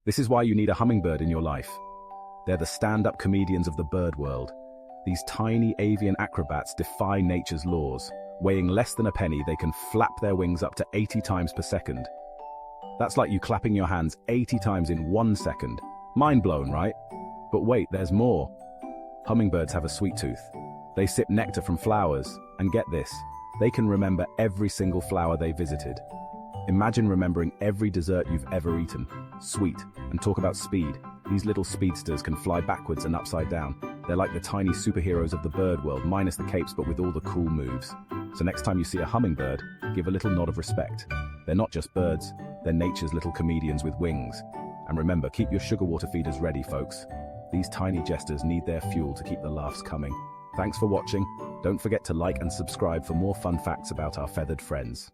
This is why you need a hummingbird in your life. They're the stand-up comedians of the bird world. These tiny avian acrobats defy nature's laws. Weighing less than a penny, they can flap their wings up to 80 times per second. That's like you clapping your hands 80 times in 1 second. Mind blown, right? But wait, there's more. Hummingbirds have a sweet tooth. They sip nectar from flowers, and get this, they can remember every single flower they visited. Imagine remembering every dessert you've ever eaten. Sweet. And talk about speed. These little speedsters can fly backwards and upside down. They're like the tiny superheroes of the bird world, minus the capes but with all the cool moves. So next time you see a hummingbird, give a little nod of respect. They're not just birds, they're nature's little comedians with wings. And remember, keep your sugar water feeders ready, folks. These tiny jesters need their fuel to keep the laughs coming. Thanks for watching. Don't forget to like and subscribe for more fun facts about our feathered friends.